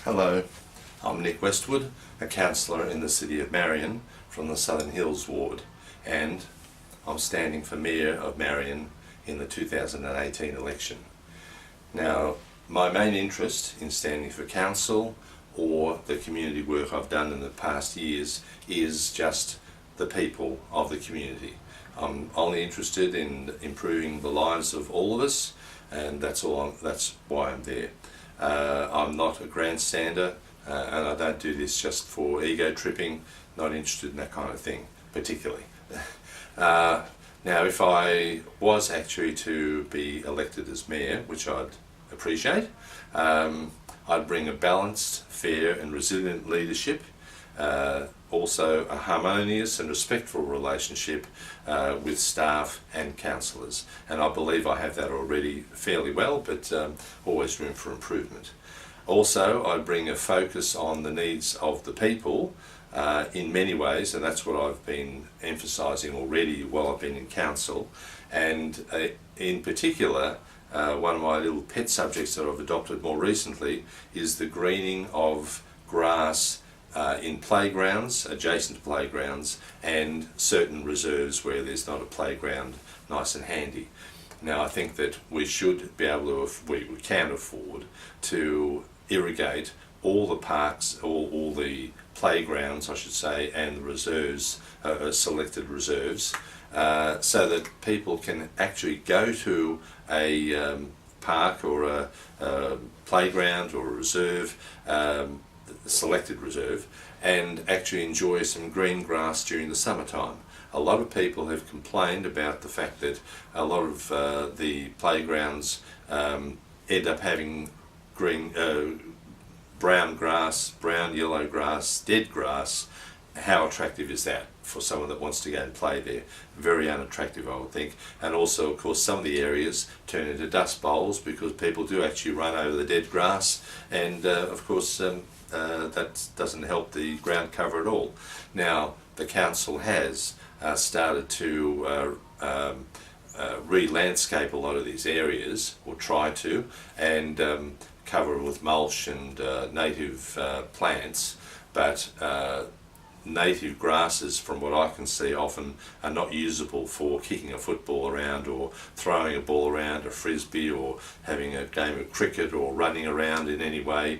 Hello, I'm Nick Westwood, a councillor in the City of Marion from the Southern Hills ward, and I'm standing for Mayor of Marion in the 2018 election. Now, my main interest in standing for council or the community work I've done in the past years is just the people of the community. I'm only interested in improving the lives of all of us, and that's why I'm there. I'm not a grandstander, and I don't do this just for ego tripping. Not interested in that kind of thing particularly. Now, if I was actually to be elected as mayor, which I'd appreciate, I'd bring a balanced, fair and resilient leadership, also a harmonious and respectful relationship with staff and councillors, and I believe I have that already fairly well, but always room for improvement. Also, I bring a focus on the needs of the people in many ways, and that's what I've been emphasising already while I've been in council, and in particular one of my little pet subjects that I've adopted more recently is the greening of grass in playgrounds, adjacent playgrounds, and certain reserves where there's not a playground nice and handy. Now, I think that we should be able to, we can afford to irrigate all the parks, all the playgrounds I should say, and the reserves, selected reserves, so that people can actually go to a park or a playground or a reserve, selected reserve, and actually enjoy some green grass during the summertime. A lot of people have complained about the fact that a lot of the playgrounds end up having green, brown grass, brown yellow grass, dead grass. How attractive is that for someone that wants to go and play there? Very unattractive, I would think. And also, of course, some of the areas turn into dust bowls because people do actually run over the dead grass, and of course that doesn't help the ground cover at all. Now, the council has started to re-landscape a lot of these areas, or try to, and cover with mulch and native plants, but native grasses, from what I can see, often are not usable for kicking a football around or throwing a ball around, a frisbee, or having a game of cricket, or running around in any way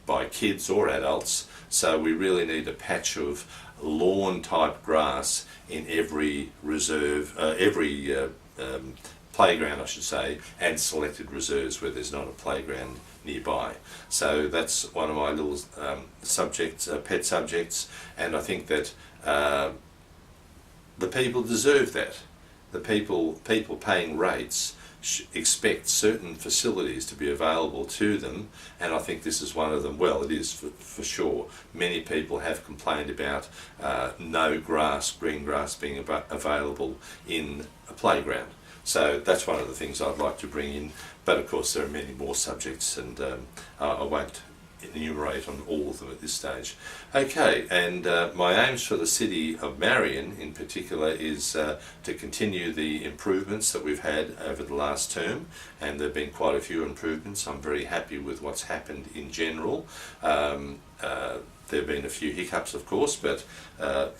by kids or adults. So we really need a patch of lawn type grass in every reserve, every playground I should say, and selected reserves where there's not a playground nearby. So that's one of my little subjects, pet subjects, and I think that the people deserve that. The people paying rates expect certain facilities to be available to them, and I think this is one of them. Well, it is for sure. Many people have complained about no grass, green grass being available in a playground. So that's one of the things I'd like to bring in, but of course there are many more subjects, and I won't enumerate on all of them at this stage. Okay, and my aims for the City of Marion in particular is to continue the improvements that we've had over the last term, and there have been quite a few improvements. I'm very happy with what's happened in general. There have been a few hiccups, of course, but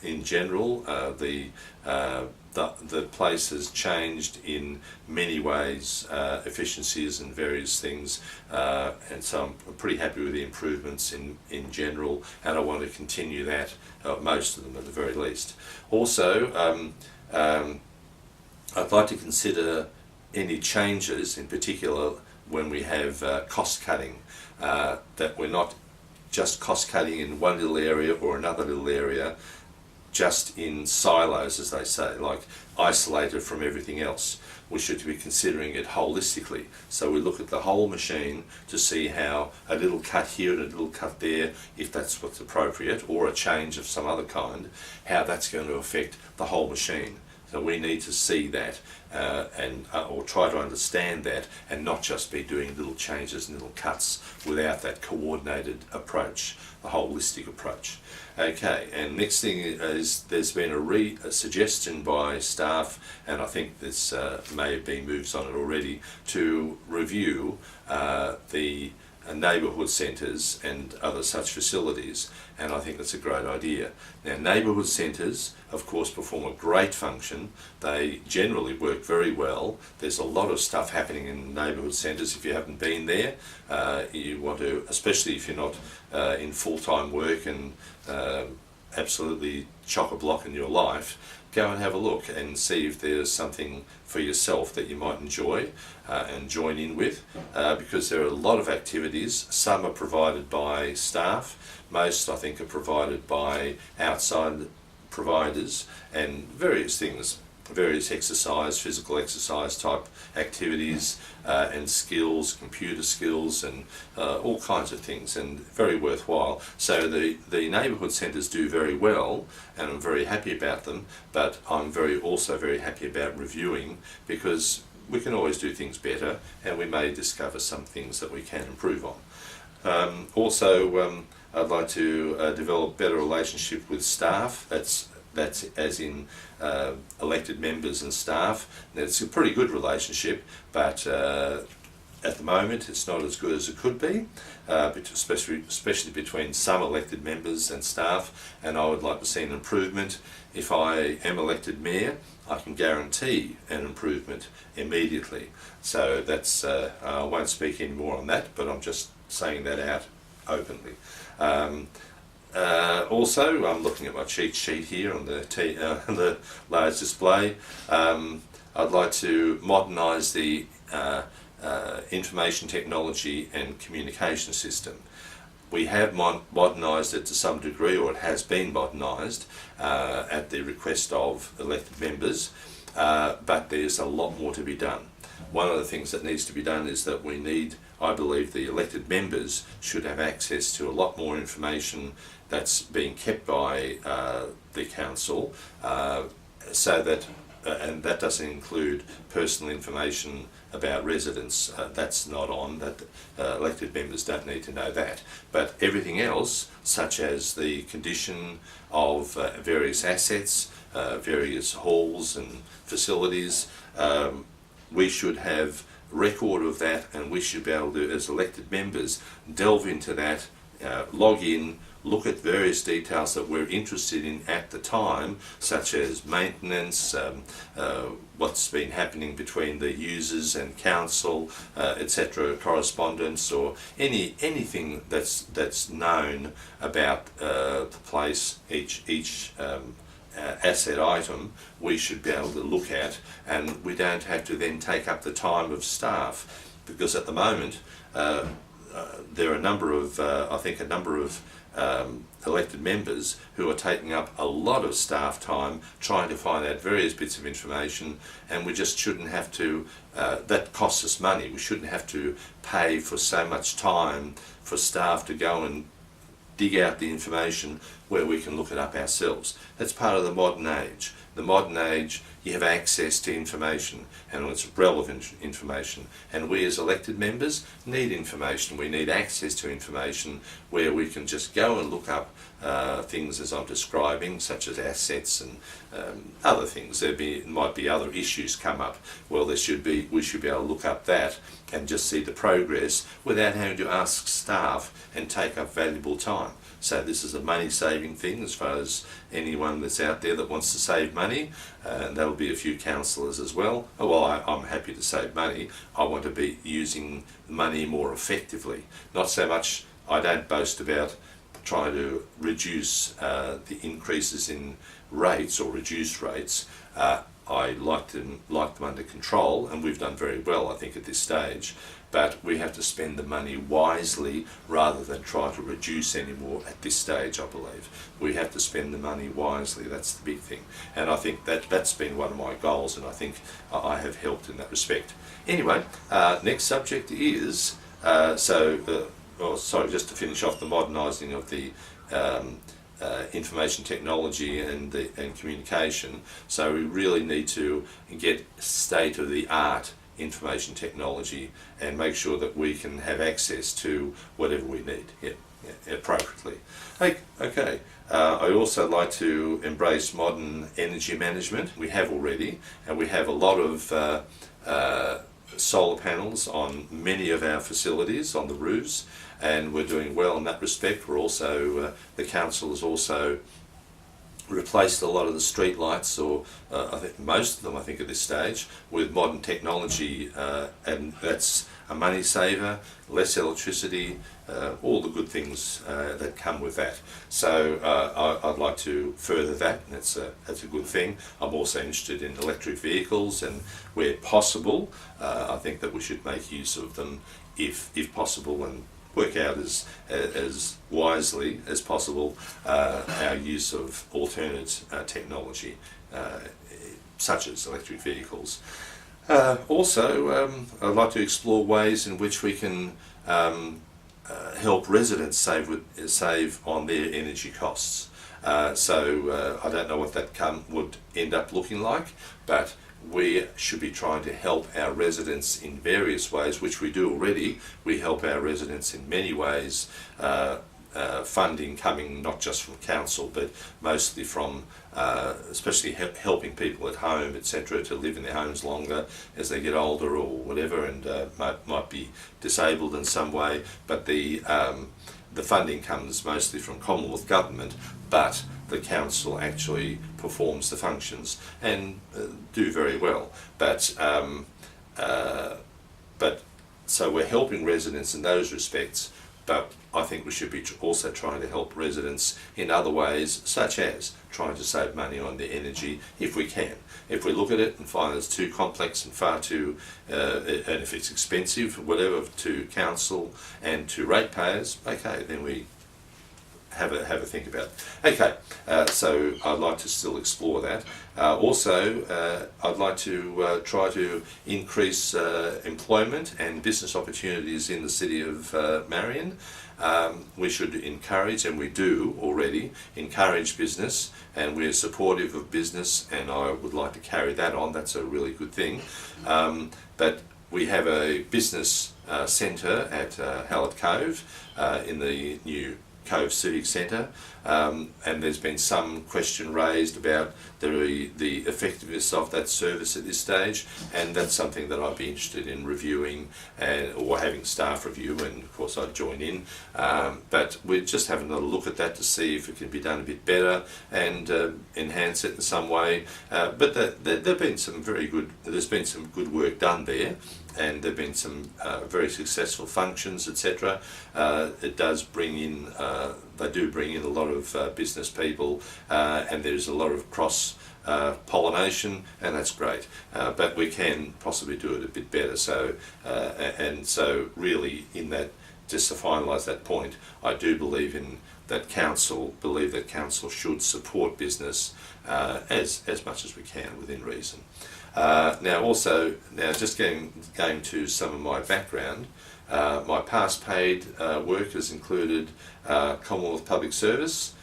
in general the place has changed in many ways, efficiencies and various things, and so I'm pretty happy with the improvements in general, and I want to continue that, most of them at the very least. Also, I'd like to consider any changes, in particular when we have cost cutting, that we're not just cost cutting in one little area or another little area, just in silos, as they say, like isolated from everything else. We should be considering it holistically. So we look at the whole machine to see how a little cut here and a little cut there, if that's what's appropriate, or a change of some other kind, how that's going to affect the whole machine. So we need to see that or try to understand that, and not just be doing little changes and little cuts without that coordinated approach, the holistic approach. Okay, and next thing is there's been a suggestion by staff, and I think this may have been moves on it already, to review the neighbourhood centres and other such facilities, and I think that's a great idea. Now, neighbourhood centres, of course, perform a great function. They generally work very well. There's a lot of stuff happening in neighbourhood centres. If you haven't been there, you want to, especially if you're not in full-time work and absolutely chock-a-block in your life, go and have a look and see if there's something for yourself that you might enjoy and join in with, because there are a lot of activities. Some are provided by staff, most I think are provided by outside providers, and various things, various exercise, physical exercise type activities and skills, computer skills, and all kinds of things, and very worthwhile. So the neighbourhood centres do very well, and I'm very happy about them, but I'm also very happy about reviewing, because we can always do things better, and we may discover some things that we can improve on. Also, I'd like to develop better relationship with staff. That's as in elected members and staff. It's a pretty good relationship, but at the moment it's not as good as it could be, especially between some elected members and staff, and I would like to see an improvement. If I am elected mayor, I can guarantee an improvement immediately. So that's, I won't speak any more on that, but I'm just saying that out openly. Also, I'm looking at my cheat sheet here on the large display. I'd like to modernise the information technology and communication system. We have modernised it to some degree, or it has been modernised at the request of elected members, but there's a lot more to be done. One of the things that needs to be done is that we need, I believe, the elected members should have access to a lot more information that's being kept by the council, so that, and that doesn't include personal information about residents. That's not on, that elected members don't need to know that. But everything else, such as the condition of various assets, various halls and facilities, we should have record of that, and we should be able to, as elected members, delve into that, log in, look at various details that we're interested in at the time, such as maintenance, what's been happening between the users and council, etc., correspondence, or anything that's known about the place, each asset item, we should be able to look at, and we don't have to then take up the time of staff, because at the moment there are a number of, I think a number of elected members who are taking up a lot of staff time trying to find out various bits of information, and we just shouldn't have to, that costs us money. We shouldn't have to pay for so much time for staff to go and dig out the information where we can look it up ourselves. That's part of the modern age. The modern age, you have access to information, and it's relevant information, and we as elected members need information. We need access to information where we can just go and look up things as I'm describing, such as assets and other things. There might be other issues come up. Well, we should be able to look up that and just see the progress without having to ask staff and take up valuable time. So this is a money-saving thing as far as anyone that's out there that wants to save money, and that'll be a few councillors as well. Oh, well, I'm happy to save money. I want to be using money more effectively. Not so much, I don't boast about trying to reduce the increases in rates or reduce rates. I like them under control, and we've done very well, I think, at this stage. But we have to spend the money wisely rather than try to reduce any more at this stage, I believe. We have to spend the money wisely, that's the big thing. And I think that's been one of my goals, and I think I have helped in that respect. Anyway, next subject is, just to finish off the modernising of the information technology and communication. So we really need to get state-of-the-art information technology and make sure that we can have access to whatever we need appropriately. Okay. I also like to embrace modern energy management. We have already, and we have a lot of solar panels on many of our facilities, on the roofs, and we're doing well in that respect. We're also, the council has also replaced a lot of the street lights, or I think most of them, I think at this stage, with modern technology, and that's a money saver, less electricity, all the good things that come with that. So I'd like to further that, and that's a good thing. I'm also interested in electric vehicles, and where possible, I think that we should make use of them if possible, and work out as wisely as possible our use of alternate technology, such as electric vehicles. Also, I'd like to explore ways in which we can help residents save on their energy costs. So I don't know what that would end up looking like, but we should be trying to help our residents in various ways, which we do already. We help our residents in many ways, funding coming not just from council, but mostly from especially helping people at home, etc., to live in their homes longer as they get older or whatever, and might be disabled in some way. But the funding comes mostly from Commonwealth Government, but the council actually performs the functions and do very well. But so we're helping residents in those respects, but I think we should be also trying to help residents in other ways, such as trying to save money on their energy if we can. If we look at it and find it's too complex and far too, and if it's expensive, whatever, to council and to ratepayers, okay, then we have a think about it. Okay, so I'd like to still explore that. Also, I'd like to try to increase employment and business opportunities in the City of Marion. We should encourage, and we do already, encourage business, and we're supportive of business, and I would like to carry that on. That's a really good thing. But we have a business centre at Hallett Cove in the new Cove Civic Centre, and there's been some question raised about the effectiveness of that service at this stage, and that's something that I'd be interested in reviewing or having staff review, and of course I'd join in, but we're just having a look at that to see if it can be done a bit better and enhance it in some way. But there's been some good work done there, and there have been some very successful functions, etc. It does bring in, they do bring in a lot of business people, and there's a lot of cross pollination, and that's great. But we can possibly do it a bit better. So and so really, in that, just to finalise that point, I do believe that council should support business as much as we can within reason. Now just going to some of my background, my past paid work has included Commonwealth Public Service,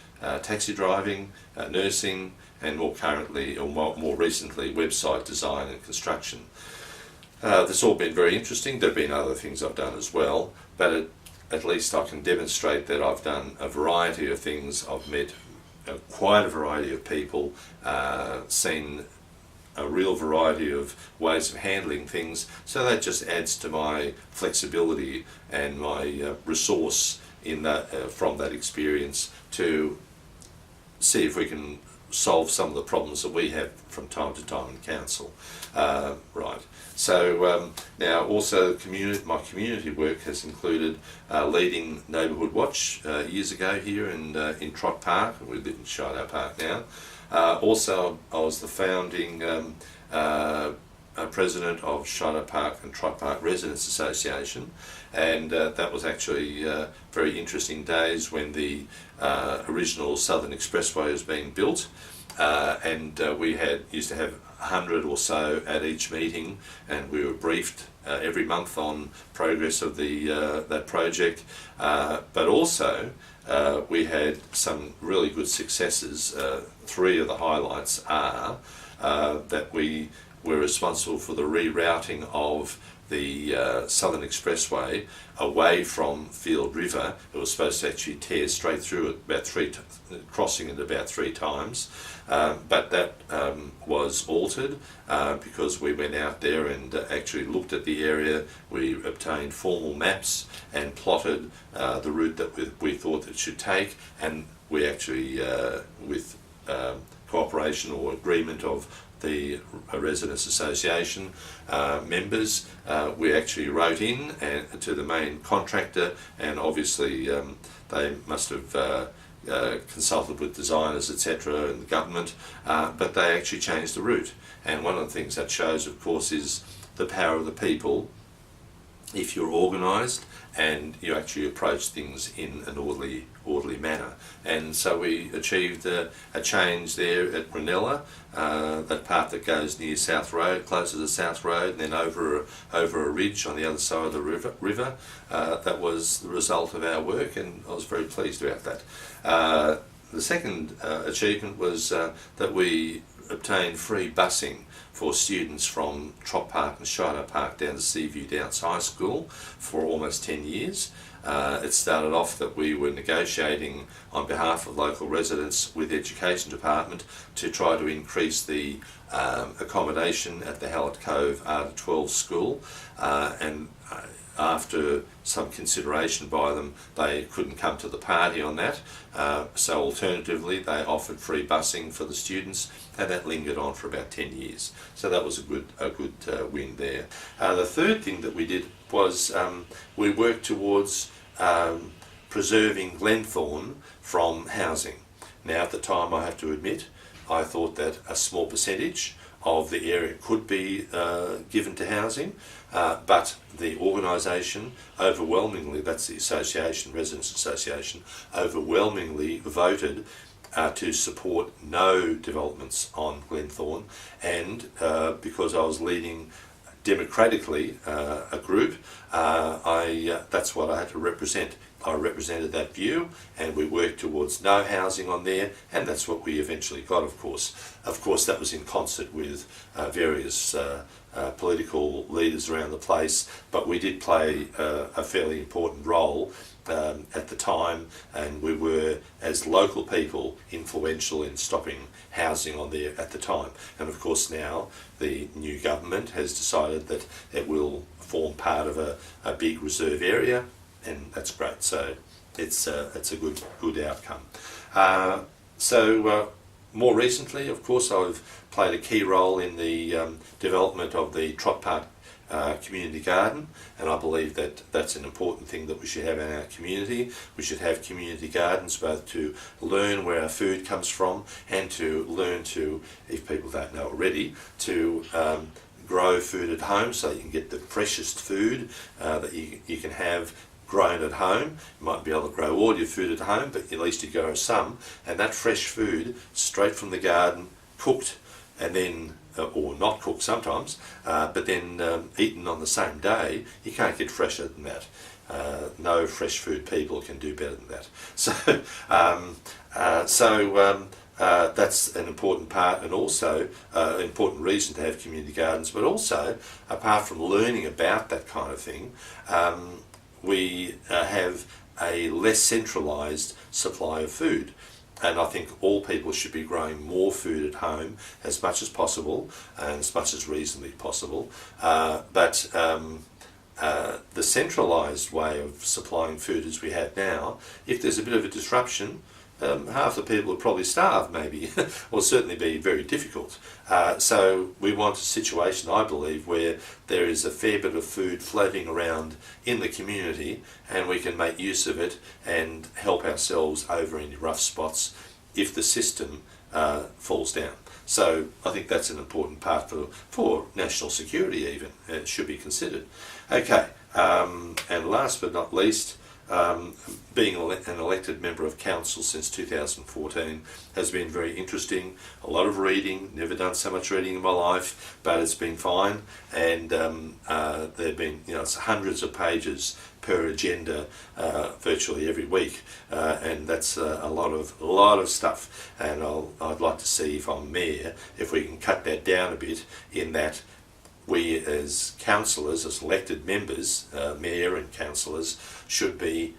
taxi driving, nursing, and more recently website design and construction. This all been very interesting. There have been other things I've done as well, but at least I can demonstrate that I've done a variety of things. I've met quite a variety of people, seen a real variety of ways of handling things, so that just adds to my flexibility and my resource in that from that experience to see if we can solve some of the problems that we have from time to time in council. Right. So now also my community work has included leading Neighbourhood Watch years ago here in Trott Park. We live in Sheidow Park now. Also, I was the founding president of Sheidow Park and Trott Park Residents Association, and that was actually very interesting days when the original Southern Expressway was being built, and we used to have 100 or so at each meeting, and we were briefed every month on progress of that project, but also we had some really good successes. Three of the highlights are that we were responsible for the rerouting of the Southern Expressway away from Field River. It was supposed to actually tear straight through it, crossing it about 3 times, but that was altered because we went out there and actually looked at the area. We obtained formal maps and plotted the route that we thought it should take, and we actually, with cooperation or agreement of the Residents Association members, we actually wrote in to the main contractor, and obviously they must have consulted with designers, etc., and the government, but they actually changed the route. And one of the things that shows, of course, is the power of the people if you're organised and you actually approach things in an orderly manner. And so we achieved a change there at Ranella, that part that goes near South Road, closer to South Road, and then over a ridge on the other side of the river. That was the result of our work, and I was very pleased about that. The second achievement was that we obtained free busing for students from Trop Park and Sheidow Park down to Seaview Downs High School for almost 10 years. It started off that we were negotiating on behalf of local residents with the Education Department to try to increase the accommodation at the Hallett Cove R12 school, and after some consideration by them, they couldn't come to the party on that. So alternatively, they offered free busing for the students, and that lingered on for about 10 years. So that was a good win there. The third thing that we did was we worked towards preserving Glenthorne from housing. Now, at the time, I have to admit, I thought that a small percentage of the area could be given to housing, but the organisation overwhelmingly, that's the association, Residents Association, overwhelmingly voted to support no developments on Glenthorne, and because I was leading democratically a group, that's what I had to represent. I represented that view, and we worked towards no housing on there, and that's what we eventually got, of course. Of course, that was in concert with various political leaders around the place, but we did play a fairly important role at the time, and we were, as local people, influential in stopping housing on there at the time. And of course now the new government has decided that it will form part of a big reserve area, and that's great. So it's a good outcome. More recently, of course, I've played a key role in the development of the Trop Park community garden, and I believe that that's an important thing that we should have in our community. We should have community gardens both to learn where our food comes from and to learn to, if people don't know already, to grow food at home so you can get the freshest food that you can have grown at home. You might be able to grow all your food at home, but at least you grow some, and that fresh food straight from the garden, cooked, and then or not cooked sometimes, but then eaten on the same day, you can't get fresher than that. No fresh food people can do better than that. So that's an important part, and also an important reason to have community gardens, but also, apart from learning about that kind of thing, we have a less centralised supply of food. And I think all people should be growing more food at home as much as possible and as much as reasonably possible. But the centralised way of supplying food as we have now, if there's a bit of a disruption, half the people would probably starve maybe, or certainly be very difficult. So we want a situation, I believe, where there is a fair bit of food floating around in the community, and we can make use of it and help ourselves over any rough spots if the system falls down. So I think that's an important part for national security even. It should be considered. Okay, and last but not least, being an elected member of council since 2014 has been very interesting. A lot of reading, never done so much reading in my life, but it's been fine. And there have been, it's hundreds of pages per agenda virtually every week, and that's a lot of stuff. And I'd like to see, if I'm mayor, if we can cut that down a bit, in that we as councillors, as elected members, mayor and councillors, should be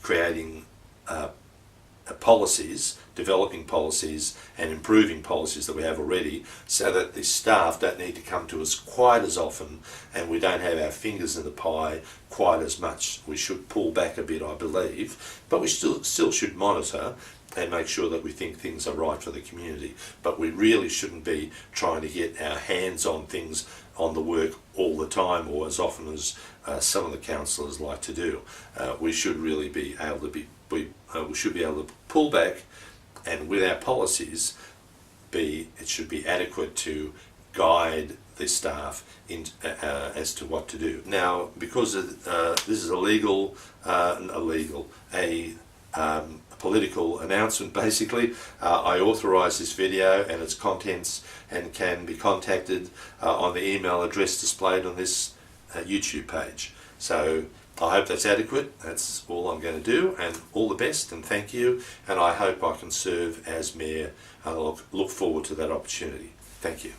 creating policies, developing policies and improving policies that we have already, so that the staff don't need to come to us quite as often and we don't have our fingers in the pie quite as much. We should pull back a bit, I believe, but we still should monitor and make sure that we think things are right for the community. But we really shouldn't be trying to get our hands on things, on the work all the time, or as often as some of the councillors like to do. We should really be able to we should be able to pull back, and with our policies, it should be adequate to guide the staff in, as to what to do. Now, because this is a political announcement, basically, I authorise this video and its contents, and can be contacted on the email address displayed on this YouTube page. So I hope that's adequate. That's all I'm going to do, and all the best, and thank you, and I hope I can serve as Mayor, and I look forward to that opportunity. Thank you.